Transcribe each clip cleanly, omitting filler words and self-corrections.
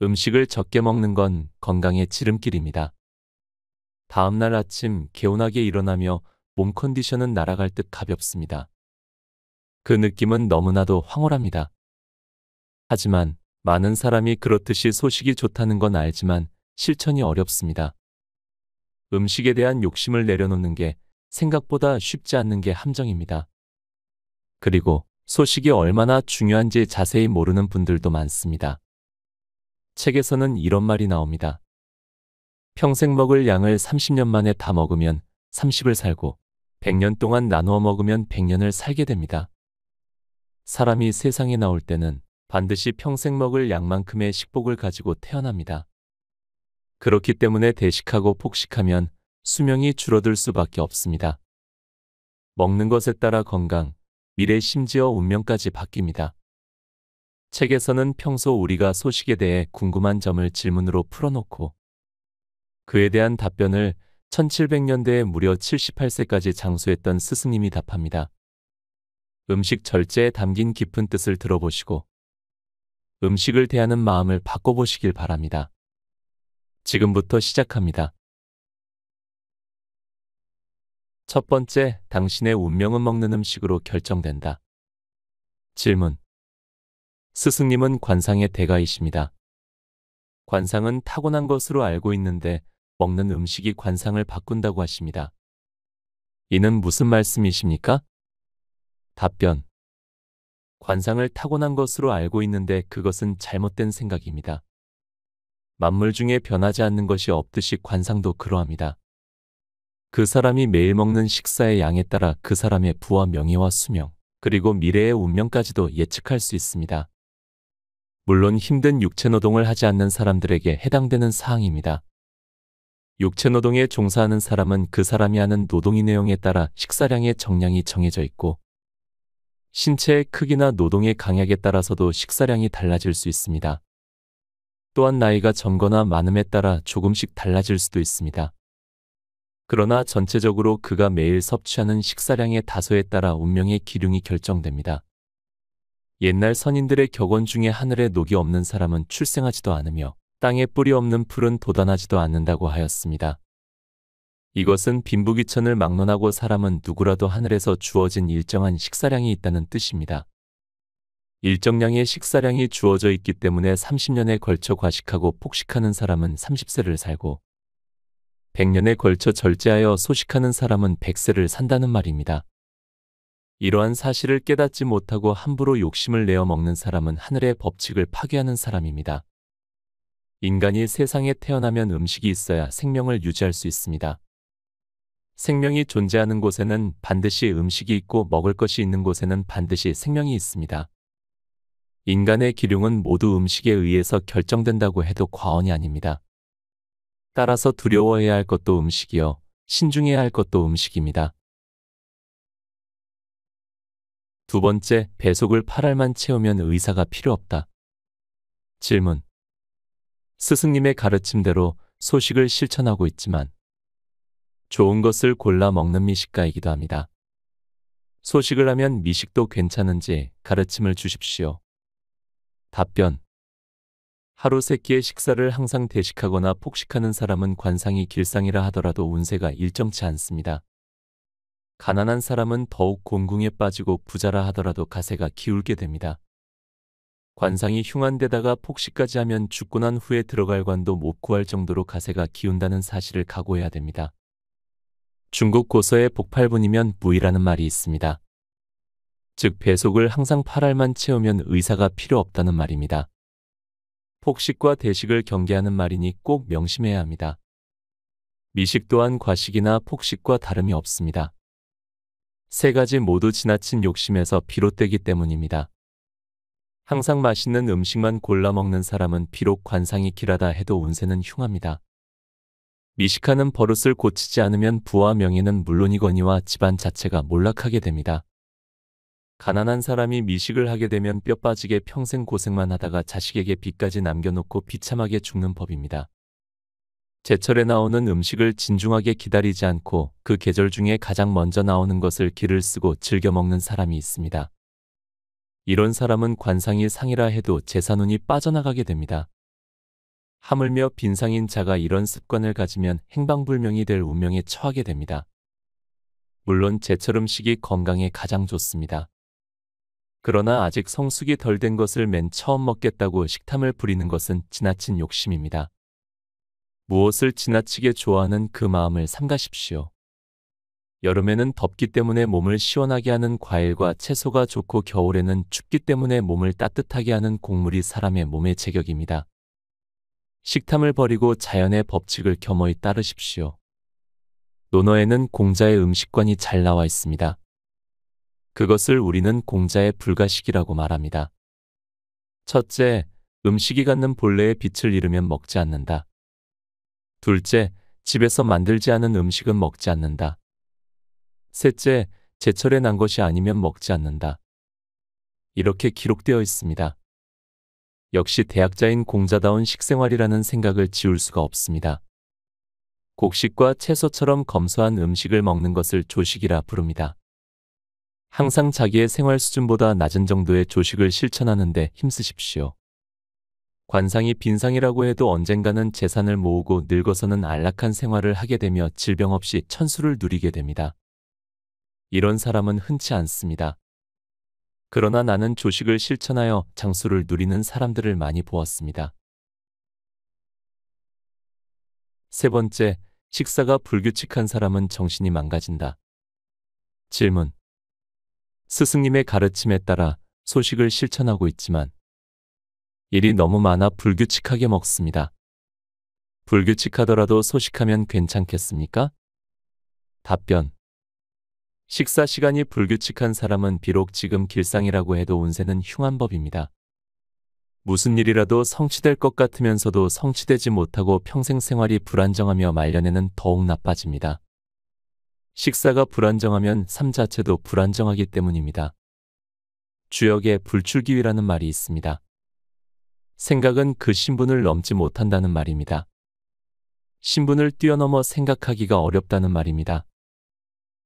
음식을 적게 먹는 건 건강의 지름길입니다. 다음날 아침 개운하게 일어나며 몸 컨디션은 날아갈 듯 가볍습니다. 그 느낌은 너무나도 황홀합니다. 하지만 많은 사람이 그렇듯이 소식이 좋다는 건 알지만 실천이 어렵습니다. 음식에 대한 욕심을 내려놓는 게 생각보다 쉽지 않는 게 함정입니다. 그리고 소식이 얼마나 중요한지 자세히 모르는 분들도 많습니다. 책에서는 이런 말이 나옵니다. 평생 먹을 양을 30년 만에 다 먹으면 30을 살고 100년 동안 나누어 먹으면 100년을 살게 됩니다. 사람이 세상에 나올 때는 반드시 평생 먹을 양만큼의 식복을 가지고 태어납니다. 그렇기 때문에 대식하고 폭식하면 수명이 줄어들 수밖에 없습니다. 먹는 것에 따라 건강, 미래 심지어 운명까지 바뀝니다. 책에서는 평소 우리가 소식에 대해 궁금한 점을 질문으로 풀어놓고 그에 대한 답변을 1700년대에 무려 78세까지 장수했던 스승님이 답합니다. 음식 절제에 담긴 깊은 뜻을 들어보시고 음식을 대하는 마음을 바꿔보시길 바랍니다. 지금부터 시작합니다. 첫 번째, 당신의 운명은 먹는 음식으로 결정된다. 질문. 스승님은 관상의 대가이십니다. 관상은 타고난 것으로 알고 있는데 먹는 음식이 관상을 바꾼다고 하십니다. 이는 무슨 말씀이십니까? 답변. 관상을 타고난 것으로 알고 있는데 그것은 잘못된 생각입니다. 만물 중에 변하지 않는 것이 없듯이 관상도 그러합니다. 그 사람이 매일 먹는 식사의 양에 따라 그 사람의 부와 명예와 수명, 그리고 미래의 운명까지도 예측할 수 있습니다. 물론 힘든 육체노동을 하지 않는 사람들에게 해당되는 사항입니다. 육체노동에 종사하는 사람은 그 사람이 하는 노동의 내용에 따라 식사량의 정량이 정해져 있고 신체의 크기나 노동의 강약에 따라서도 식사량이 달라질 수 있습니다. 또한 나이가 적거나 많음에 따라 조금씩 달라질 수도 있습니다. 그러나 전체적으로 그가 매일 섭취하는 식사량의 다소에 따라 운명의 기륭이 결정됩니다. 옛날 선인들의 격언 중에 하늘에 녹이 없는 사람은 출생하지도 않으며 땅에 뿌리 없는 풀은 돋아나지도 않는다고 하였습니다. 이것은 빈부귀천을 막론하고 사람은 누구라도 하늘에서 주어진 일정한 식사량이 있다는 뜻입니다. 일정량의 식사량이 주어져 있기 때문에 30년에 걸쳐 과식하고 폭식하는 사람은 30세를 살고 100년에 걸쳐 절제하여 소식하는 사람은 100세를 산다는 말입니다. 이러한 사실을 깨닫지 못하고 함부로 욕심을 내어 먹는 사람은 하늘의 법칙을 파괴하는 사람입니다. 인간이 세상에 태어나면 음식이 있어야 생명을 유지할 수 있습니다. 생명이 존재하는 곳에는 반드시 음식이 있고 먹을 것이 있는 곳에는 반드시 생명이 있습니다. 인간의 기륭은 모두 음식에 의해서 결정된다고 해도 과언이 아닙니다. 따라서 두려워해야 할 것도 음식이요, 신중해야 할 것도 음식입니다. 두 번째, 배속을 8알만 채우면 의사가 필요 없다. 질문. 스승님의 가르침대로 소식을 실천하고 있지만 좋은 것을 골라 먹는 미식가이기도 합니다. 소식을 하면 미식도 괜찮은지 가르침을 주십시오. 답변. 하루 3끼의 식사를 항상 대식하거나 폭식하는 사람은 관상이 길상이라 하더라도 운세가 일정치 않습니다. 가난한 사람은 더욱 곤궁에 빠지고 부자라 하더라도 가세가 기울게 됩니다. 관상이 흉한데다가 폭식까지 하면 죽고 난 후에 들어갈 관도 못 구할 정도로 가세가 기운다는 사실을 각오해야 됩니다. 중국 고서의 복팔분이면 무이라는 말이 있습니다. 즉 배속을 항상 8알만 채우면 의사가 필요 없다는 말입니다. 폭식과 대식을 경계하는 말이니 꼭 명심해야 합니다. 미식 또한 과식이나 폭식과 다름이 없습니다. 세 가지 모두 지나친 욕심에서 비롯되기 때문입니다. 항상 맛있는 음식만 골라 먹는 사람은 비록 관상이 길하다 해도 운세는 흉합니다. 미식하는 버릇을 고치지 않으면 부와 명예는 물론이거니와 집안 자체가 몰락하게 됩니다. 가난한 사람이 미식을 하게 되면 뼈 빠지게 평생 고생만 하다가 자식에게 빚까지 남겨놓고 비참하게 죽는 법입니다. 제철에 나오는 음식을 진중하게 기다리지 않고 그 계절 중에 가장 먼저 나오는 것을 기를 쓰고 즐겨 먹는 사람이 있습니다. 이런 사람은 관상이 상이라 해도 제사눈이 빠져나가게 됩니다. 하물며 빈상인 자가 이런 습관을 가지면 행방불명이 될 운명에 처하게 됩니다. 물론 제철 음식이 건강에 가장 좋습니다. 그러나 아직 성숙이 덜 된 것을 맨 처음 먹겠다고 식탐을 부리는 것은 지나친 욕심입니다. 무엇을 지나치게 좋아하는 그 마음을 삼가십시오. 여름에는 덥기 때문에 몸을 시원하게 하는 과일과 채소가 좋고 겨울에는 춥기 때문에 몸을 따뜻하게 하는 곡물이 사람의 몸의 제격입니다. 식탐을 버리고 자연의 법칙을 겸허히 따르십시오. 논어에는 공자의 음식관이 잘 나와 있습니다. 그것을 우리는 공자의 불가식이라고 말합니다. 첫째, 음식이 갖는 본래의 빛을 잃으면 먹지 않는다. 둘째, 집에서 만들지 않은 음식은 먹지 않는다. 셋째, 제철에 난 것이 아니면 먹지 않는다. 이렇게 기록되어 있습니다. 역시 대학자인 공자다운 식생활이라는 생각을 지울 수가 없습니다. 곡식과 채소처럼 검소한 음식을 먹는 것을 조식이라 부릅니다. 항상 자기의 생활 수준보다 낮은 정도의 조식을 실천하는 데 힘쓰십시오. 관상이 빈상이라고 해도 언젠가는 재산을 모으고 늙어서는 안락한 생활을 하게 되며 질병 없이 천수를 누리게 됩니다. 이런 사람은 흔치 않습니다. 그러나 나는 조식을 실천하여 장수를 누리는 사람들을 많이 보았습니다. 세 번째, 식사가 불규칙한 사람은 정신이 망가진다. 질문. 스승님의 가르침에 따라 소식을 실천하고 있지만 일이 너무 많아 불규칙하게 먹습니다. 불규칙하더라도 소식하면 괜찮겠습니까? 답변. 식사 시간이 불규칙한 사람은 비록 지금 길상이라고 해도 운세는 흉한 법입니다. 무슨 일이라도 성취될 것 같으면서도 성취되지 못하고 평생 생활이 불안정하며 말년에는 더욱 나빠집니다. 식사가 불안정하면 삶 자체도 불안정하기 때문입니다. 주역에 불출기위라는 말이 있습니다. 생각은 그 신분을 넘지 못한다는 말입니다. 신분을 뛰어넘어 생각하기가 어렵다는 말입니다.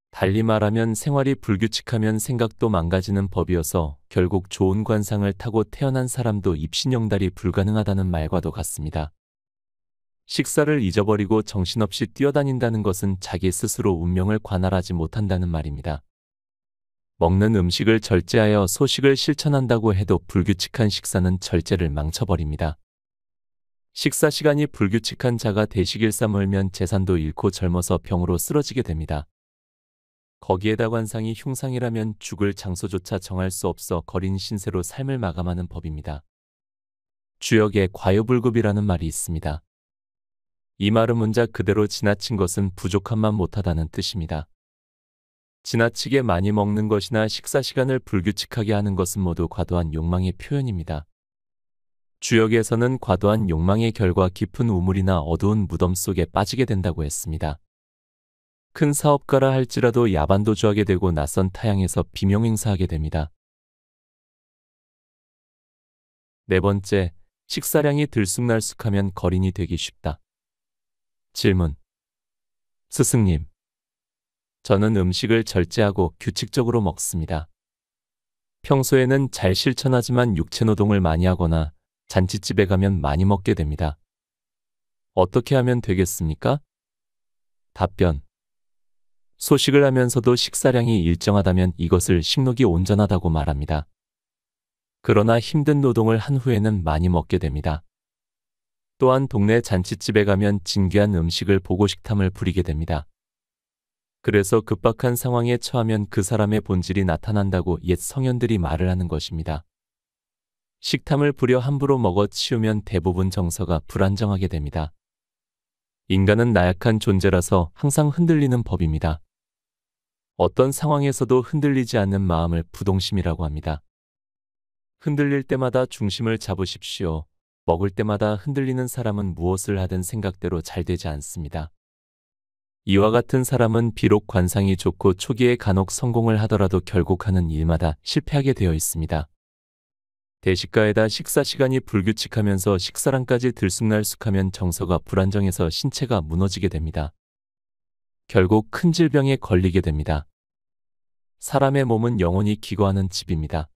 달리 말하면 생활이 불규칙하면 생각도 망가지는 법이어서 결국 좋은 관상을 타고 태어난 사람도 입신영달이 불가능하다는 말과도 같습니다. 식사를 잊어버리고 정신없이 뛰어다닌다는 것은 자기 스스로 운명을 관할하지 못한다는 말입니다. 먹는 음식을 절제하여 소식을 실천한다고 해도 불규칙한 식사는 절제를 망쳐버립니다. 식사 시간이 불규칙한 자가 대식일사 멀면 재산도 잃고 젊어서 병으로 쓰러지게 됩니다. 거기에다 관상이 흉상이라면 죽을 장소조차 정할 수 없어 거린 신세로 삶을 마감하는 법입니다. 주역에 과유불급이라는 말이 있습니다. 이 말은 문자 그대로 지나친 것은 부족함만 못하다는 뜻입니다. 지나치게 많이 먹는 것이나 식사 시간을 불규칙하게 하는 것은 모두 과도한 욕망의 표현입니다. 주역에서는 과도한 욕망의 결과 깊은 우물이나 어두운 무덤 속에 빠지게 된다고 했습니다. 큰 사업가라 할지라도 야반도주하게 되고 낯선 타향에서 비명행사하게 됩니다. 네 번째, 식사량이 들쑥날쑥하면 거린이 되기 쉽다. 질문. 스승님, 저는 음식을 절제하고 규칙적으로 먹습니다. 평소에는 잘 실천하지만 육체노동을 많이 하거나 잔칫집에 가면 많이 먹게 됩니다. 어떻게 하면 되겠습니까? 답변. 소식을 하면서도 식사량이 일정하다면 이것을 식욕이 온전하다고 말합니다. 그러나 힘든 노동을 한 후에는 많이 먹게 됩니다. 또한 동네 잔칫집에 가면 진귀한 음식을 보고 식탐을 부리게 됩니다. 그래서 급박한 상황에 처하면 그 사람의 본질이 나타난다고 옛 성현들이 말을 하는 것입니다. 식탐을 부려 함부로 먹어 치우면 대부분 정서가 불안정하게 됩니다. 인간은 나약한 존재라서 항상 흔들리는 법입니다. 어떤 상황에서도 흔들리지 않는 마음을 부동심이라고 합니다. 흔들릴 때마다 중심을 잡으십시오. 먹을 때마다 흔들리는 사람은 무엇을 하든 생각대로 잘 되지 않습니다. 이와 같은 사람은 비록 관상이 좋고 초기에 간혹 성공을 하더라도 결국 하는 일마다 실패하게 되어 있습니다. 대식가에다 식사 시간이 불규칙하면서 식사량까지 들쑥날쑥하면 정서가 불안정해서 신체가 무너지게 됩니다. 결국 큰 질병에 걸리게 됩니다. 사람의 몸은 영혼이 기거하는 집입니다.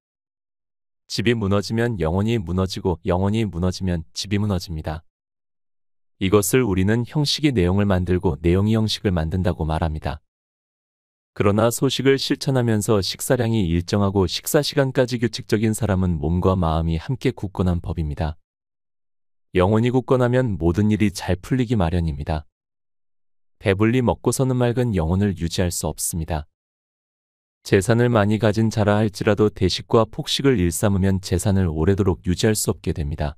집이 무너지면 영혼이 무너지고 영혼이 무너지면 집이 무너집니다. 이것을 우리는 형식이 내용을 만들고 내용이 형식을 만든다고 말합니다. 그러나 소식을 실천하면서 식사량이 일정하고 식사 시간까지 규칙적인 사람은 몸과 마음이 함께 굳건한 법입니다. 영혼이 굳건하면 모든 일이 잘 풀리기 마련입니다. 배불리 먹고서는 맑은 영혼을 유지할 수 없습니다. 재산을 많이 가진 자라 할지라도 대식과 폭식을 일삼으면 재산을 오래도록 유지할 수 없게 됩니다.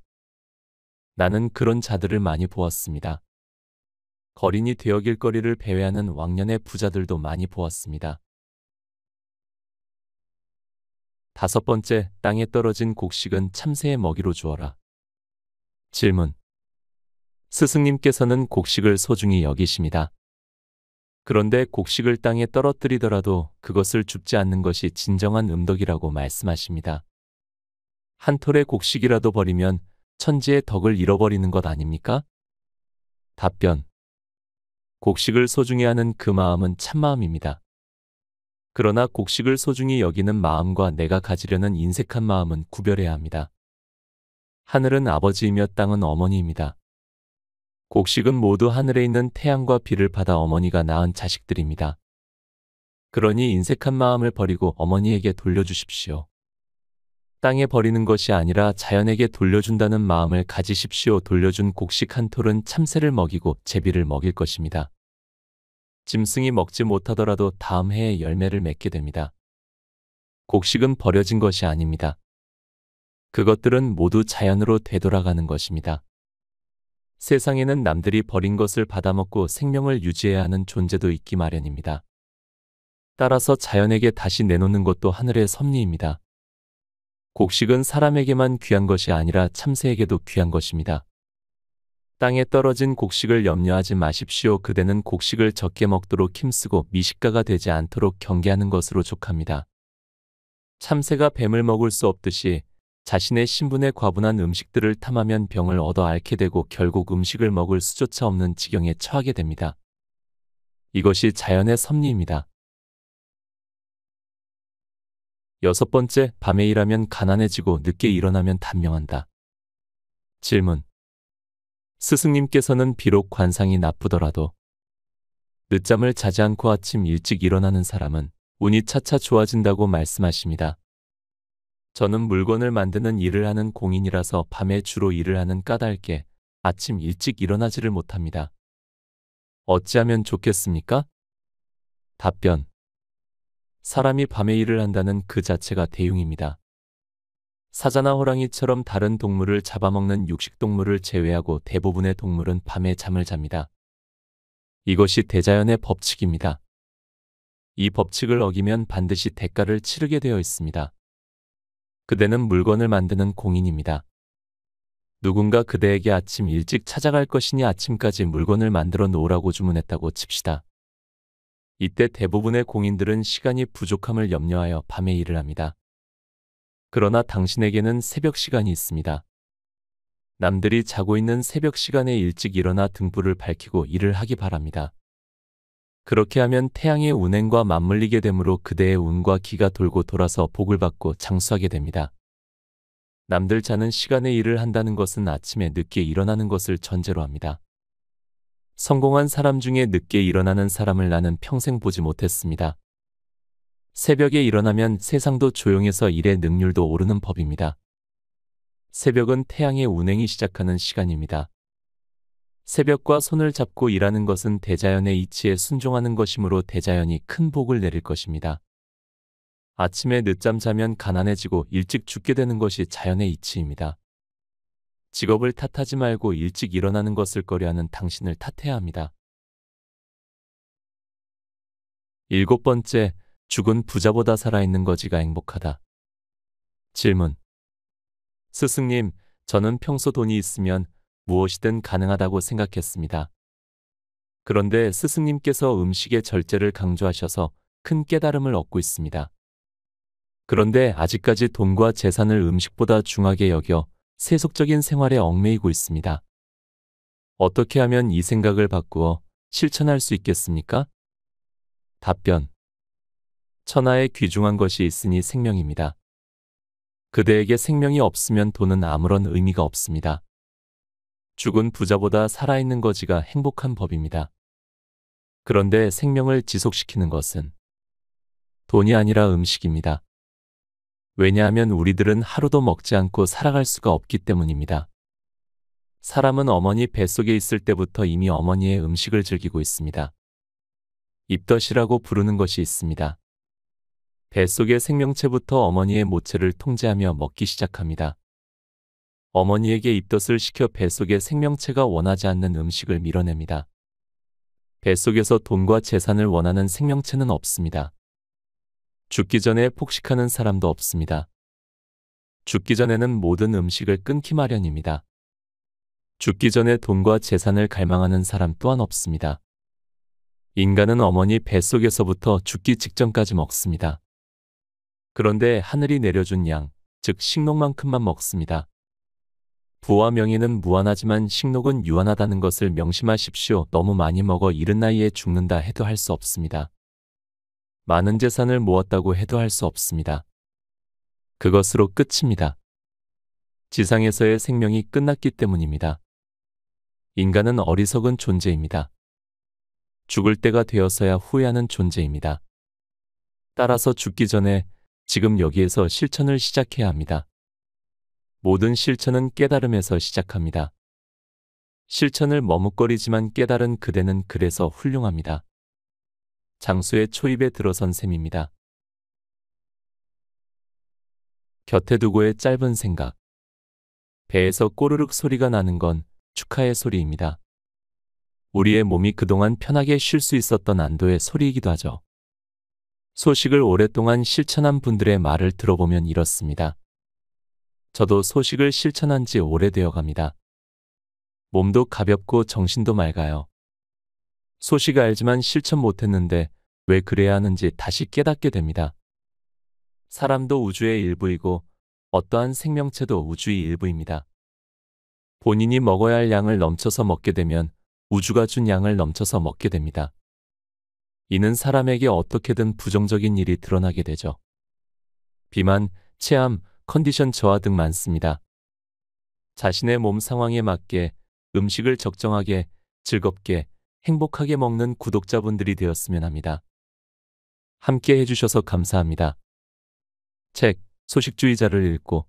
나는 그런 자들을 많이 보았습니다. 거린이 되어 길거리를 배회하는 왕년의 부자들도 많이 보았습니다. 5번째, 땅에 떨어진 곡식은 참새의 먹이로 주어라. 질문. 스승님께서는 곡식을 소중히 여기십니다. 그런데 곡식을 땅에 떨어뜨리더라도 그것을 줍지 않는 것이 진정한 음덕이라고 말씀하십니다. 한 톨의 곡식이라도 버리면 천지의 덕을 잃어버리는 것 아닙니까? 답변. 곡식을 소중히 하는 그 마음은 참마음입니다. 그러나 곡식을 소중히 여기는 마음과 내가 가지려는 인색한 마음은 구별해야 합니다. 하늘은 아버지이며 땅은 어머니입니다. 곡식은 모두 하늘에 있는 태양과 비를 받아 어머니가 낳은 자식들입니다. 그러니 인색한 마음을 버리고 어머니에게 돌려주십시오. 땅에 버리는 것이 아니라 자연에게 돌려준다는 마음을 가지십시오. 돌려준 곡식 한 톨은 참새를 먹이고 제비를 먹일 것입니다. 짐승이 먹지 못하더라도 다음 해에 열매를 맺게 됩니다. 곡식은 버려진 것이 아닙니다. 그것들은 모두 자연으로 되돌아가는 것입니다. 세상에는 남들이 버린 것을 받아먹고 생명을 유지해야 하는 존재도 있기 마련입니다. 따라서 자연에게 다시 내놓는 것도 하늘의 섭리입니다. 곡식은 사람에게만 귀한 것이 아니라 참새에게도 귀한 것입니다. 땅에 떨어진 곡식을 염려하지 마십시오. 그대는 곡식을 적게 먹도록 힘쓰고 미식가가 되지 않도록 경계하는 것으로 족합니다. 참새가 뱀을 먹을 수 없듯이 자신의 신분에 과분한 음식들을 탐하면 병을 얻어 앓게 되고 결국 음식을 먹을 수조차 없는 지경에 처하게 됩니다. 이것이 자연의 섭리입니다. 6번째, 밤에 일하면 가난해지고 늦게 일어나면 단명한다. 질문. 스승님께서는 비록 관상이 나쁘더라도 늦잠을 자지 않고 아침 일찍 일어나는 사람은 운이 차차 좋아진다고 말씀하십니다. 저는 물건을 만드는 일을 하는 공인이라서 밤에 주로 일을 하는 까닭에 아침 일찍 일어나지를 못합니다. 어찌하면 좋겠습니까? 답변. 사람이 밤에 일을 한다는 그 자체가 대흉입니다. 사자나 호랑이처럼 다른 동물을 잡아먹는 육식동물을 제외하고 대부분의 동물은 밤에 잠을 잡니다. 이것이 대자연의 법칙입니다. 이 법칙을 어기면 반드시 대가를 치르게 되어 있습니다. 그대는 물건을 만드는 공인입니다. 누군가 그대에게 아침 일찍 찾아갈 것이니 아침까지 물건을 만들어 놓으라고 주문했다고 칩시다. 이때 대부분의 공인들은 시간이 부족함을 염려하여 밤에 일을 합니다. 그러나 당신에게는 새벽 시간이 있습니다. 남들이 자고 있는 새벽 시간에 일찍 일어나 등불을 밝히고 일을 하기 바랍니다. 그렇게 하면 태양의 운행과 맞물리게 되므로 그대의 운과 기가 돌고 돌아서 복을 받고 장수하게 됩니다. 남들 자는 시간에 일을 한다는 것은 아침에 늦게 일어나는 것을 전제로 합니다. 성공한 사람 중에 늦게 일어나는 사람을 나는 평생 보지 못했습니다. 새벽에 일어나면 세상도 조용해서 일의 능률도 오르는 법입니다. 새벽은 태양의 운행이 시작하는 시간입니다. 새벽과 손을 잡고 일하는 것은 대자연의 이치에 순종하는 것이므로 대자연이 큰 복을 내릴 것입니다. 아침에 늦잠 자면 가난해지고 일찍 죽게 되는 것이 자연의 이치입니다. 직업을 탓하지 말고 일찍 일어나는 것을 꺼려하는 당신을 탓해야 합니다. 7번째, 죽은 부자보다 살아있는 거지가 행복하다. 질문. 스승님, 저는 평소 돈이 있으면 무엇이든 가능하다고 생각했습니다. 그런데 스승님께서 음식의 절제를 강조하셔서 큰 깨달음을 얻고 있습니다. 그런데 아직까지 돈과 재산을 음식보다 중하게 여겨 세속적인 생활에 얽매이고 있습니다. 어떻게 하면 이 생각을 바꾸어 실천할 수 있겠습니까? 답변. 천하에 귀중한 것이 있으니 생명입니다. 그대에게 생명이 없으면 돈은 아무런 의미가 없습니다. 죽은 부자보다 살아있는 거지가 행복한 법입니다. 그런데 생명을 지속시키는 것은 돈이 아니라 음식입니다. 왜냐하면 우리들은 하루도 먹지 않고 살아갈 수가 없기 때문입니다. 사람은 어머니 뱃속에 있을 때부터 이미 어머니의 음식을 즐기고 있습니다. 입덧이라고 부르는 것이 있습니다. 뱃속의 생명체부터 어머니의 모체를 통제하며 먹기 시작합니다. 어머니에게 입덧을 시켜 뱃속의 생명체가 원하지 않는 음식을 밀어냅니다. 뱃속에서 돈과 재산을 원하는 생명체는 없습니다. 죽기 전에 폭식하는 사람도 없습니다. 죽기 전에는 모든 음식을 끊기 마련입니다. 죽기 전에 돈과 재산을 갈망하는 사람 또한 없습니다. 인간은 어머니 뱃속에서부터 죽기 직전까지 먹습니다. 그런데 하늘이 내려준 양, 즉 식록만큼만 먹습니다. 부와 명예는 무한하지만 식록은 유한하다는 것을 명심하십시오. 너무 많이 먹어 이른 나이에 죽는다 해도 할 수 없습니다. 많은 재산을 모았다고 해도 할 수 없습니다. 그것으로 끝입니다. 지상에서의 생명이 끝났기 때문입니다. 인간은 어리석은 존재입니다. 죽을 때가 되어서야 후회하는 존재입니다. 따라서 죽기 전에 지금 여기에서 실천을 시작해야 합니다. 모든 실천은 깨달음에서 시작합니다. 실천을 머뭇거리지만 깨달은 그대는 그래서 훌륭합니다. 장수의 초입에 들어선 셈입니다. 곁에 두고의 짧은 생각. 배에서 꼬르륵 소리가 나는 건 축하의 소리입니다. 우리의 몸이 그동안 편하게 쉴 수 있었던 안도의 소리이기도 하죠. 소식을 오랫동안 실천한 분들의 말을 들어보면 이렇습니다. 저도 소식을 실천한 지 오래되어 갑니다. 몸도 가볍고 정신도 맑아요. 소식 알지만 실천 못했는데 왜 그래야 하는지 다시 깨닫게 됩니다. 사람도 우주의 일부이고 어떠한 생명체도 우주의 일부입니다. 본인이 먹어야 할 양을 넘쳐서 먹게 되면 우주가 준 양을 넘쳐서 먹게 됩니다. 이는 사람에게 어떻게든 부정적인 일이 드러나게 되죠. 비만, 체함, 컨디션 저하 등 많습니다. 자신의 몸 상황에 맞게 음식을 적정하게, 즐겁게, 행복하게 먹는 구독자분들이 되었으면 합니다. 함께 해주셔서 감사합니다. 책, 소식주의자를 읽고